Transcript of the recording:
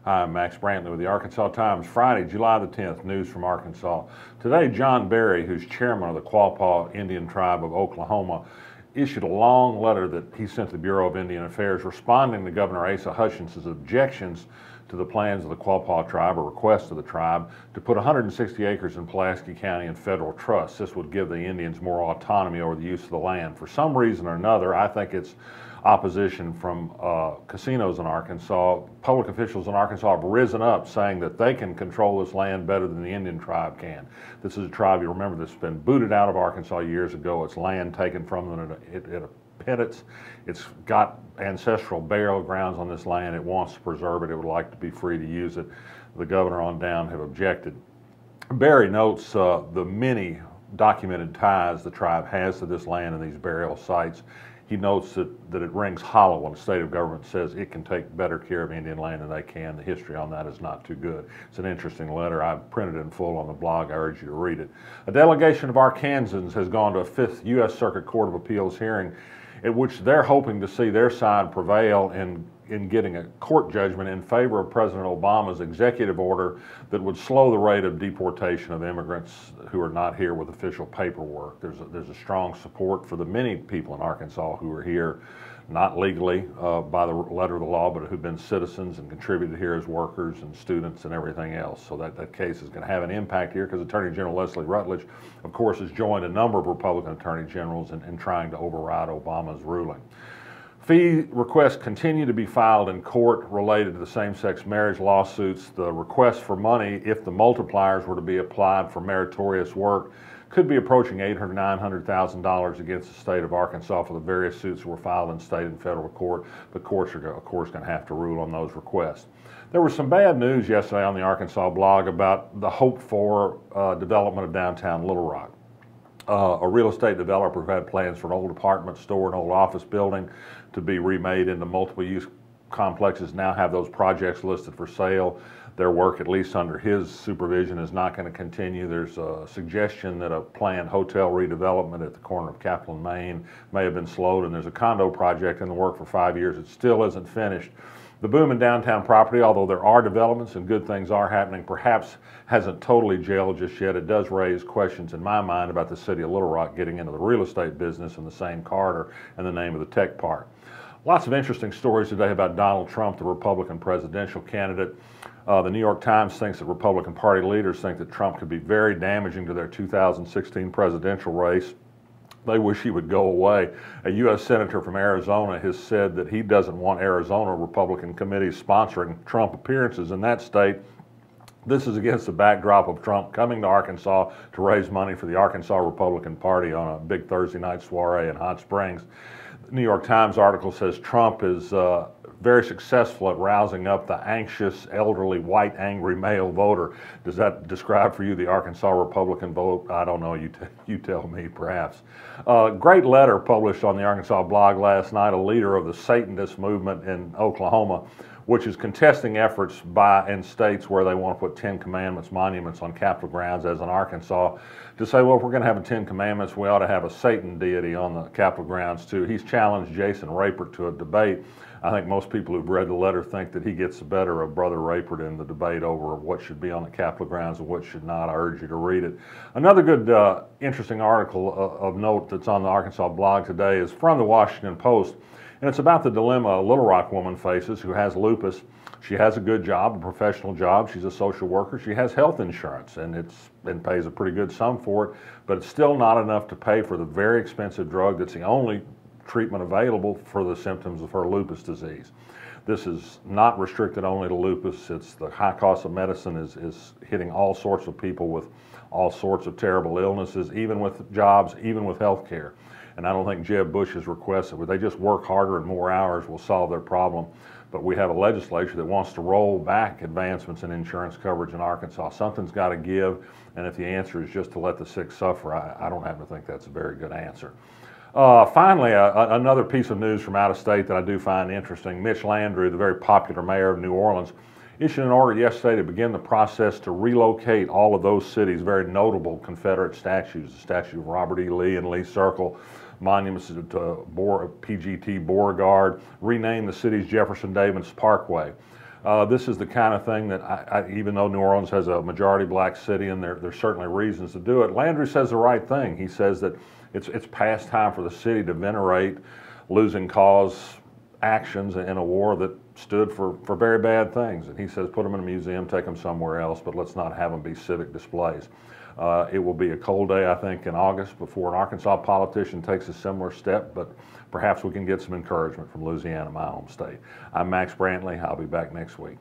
Hi, I'm Max Brantley with the Arkansas Times, Friday, July the 10th, news from Arkansas. Today, John Berry, who's chairman of the Quapaw Indian Tribe of Oklahoma, issued a long letter that he sent to the Bureau of Indian Affairs responding to Governor Asa Hutchinson's objections to the plans of the Quapaw tribe, or request of the tribe, to put 160 acres in Pulaski County in federal trust. This would give the Indians more autonomy over the use of the land. For some reason or another, I think it's opposition from casinos in Arkansas. Public officials in Arkansas have risen up saying that they can control this land better than the Indian tribe can. This is a tribe, you remember, that's been booted out of Arkansas years ago. Its land taken from them at a pittance. It's got ancestral burial grounds on this land. It wants to preserve it. It would like to be free to use it. The governor on down have objected. Berry notes the many documented ties the tribe has to this land and these burial sites. He notes that it rings hollow when the state of government says it can take better care of Indian land than they can. The history on that is not too good. It's an interesting letter. I've printed it in full on the blog. I urge you to read it. A delegation of Arkansans has gone to a 5th U.S. Circuit Court of Appeals hearing at which they're hoping to see their side prevail in getting a court judgment in favor of President Obama's executive order that would slow the rate of deportation of immigrants who are not here with official paperwork. There's a strong support for the many people in Arkansas who are here not legally by the letter of the law, but who've been citizens and contributed here as workers and students and everything else. So that case is going to have an impact here because Attorney General Leslie Rutledge, of course, has joined a number of Republican attorney generals in trying to override Obama's ruling. Fee requests continue to be filed in court related to the same-sex marriage lawsuits. The request for money, if the multipliers were to be applied for meritorious work, could be approaching $800,000 to $900,000 against the state of Arkansas for the various suits that were filed in state and federal court. But courts are, of course, going to have to rule on those requests. There was some bad news yesterday on the Arkansas blog about the hoped-for development of downtown Little Rock. A real estate developer who had plans for an old apartment store, an old office building to be remade into multiple use complexes now have those projects listed for sale. Their work, at least under his supervision, is not going to continue. There's a suggestion that a planned hotel redevelopment at the corner of Capitol and Main may have been slowed, and there's a condo project in the work for 5 years. It still isn't finished. The boom in downtown property, although there are developments and good things are happening, perhaps hasn't totally gelled just yet. It does raise questions in my mind about the city of Little Rock getting into the real estate business in the same corridor in the name of the tech park. Lots of interesting stories today about Donald Trump, the Republican presidential candidate. The New York Times thinks that Republican Party leaders think that Trump could be very damaging to their 2016 presidential race. They wish he would go away. A U.S. Senator from Arizona has said that he doesn't want Arizona Republican committees sponsoring Trump appearances in that state. This is against the backdrop of Trump coming to Arkansas to raise money for the Arkansas Republican Party on a big Thursday night soiree in Hot Springs. The New York Times article says Trump is very successful at rousing up the anxious, elderly, white, angry male voter. Does that describe for you the Arkansas Republican vote? I don't know. You tell me, perhaps. Great letter published on the Arkansas blog last night, a leader of the Satanist movement in Oklahoma, which is contesting efforts in states where they want to put 10 Commandments monuments on Capitol grounds, as in Arkansas, to say, well, if we're going to have a 10 Commandments, we ought to have a Satan deity on the Capitol grounds too. He's challenged Jason Rapert to a debate. I think most people who've read the letter think that he gets the better of Brother Rapert in the debate over what should be on the Capitol grounds and what should not. I urge you to read it. Another good, interesting article of note that's on the Arkansas blog today is from the Washington Post. And it's about the dilemma a Little Rock woman faces who has lupus. She has a good job, a professional job. She's a social worker. She has health insurance, and pays a pretty good sum for it, but it's still not enough to pay for the very expensive drug that's the only treatment available for the symptoms of her lupus disease. This is not restricted only to lupus. It's the high cost of medicine is hitting all sorts of people with all sorts of terrible illnesses, even with jobs, even with health care. And I don't think Jeb Bush's request that they just work harder and more hours will solve their problem. But we have a legislature that wants to roll back advancements in insurance coverage in Arkansas. Something's got to give, and if the answer is just to let the sick suffer, I don't happen to think that's a very good answer. Finally, another piece of news from out of state that I do find interesting. Mitch Landrieu, the very popular mayor of New Orleans, issued an order yesterday to begin the process to relocate all of those cities' very notable Confederate statues, the statue of Robert E. Lee in Lee Circle, monuments to PGT Beauregard, rename the city's Jefferson Davis Parkway. This is the kind of thing that even though New Orleans has a majority black city and there's certainly reasons to do it, Landry says the right thing. He says that it's past time for the city to venerate losing cause actions in a war that stood for very bad things. And he says put them in a museum, take them somewhere else, but let's not have them be civic displays. It will be a cold day, I think, in August before an Arkansas politician takes a similar step, but perhaps we can get some encouragement from Louisiana, my home state. I'm Max Brantley. I'll be back next week.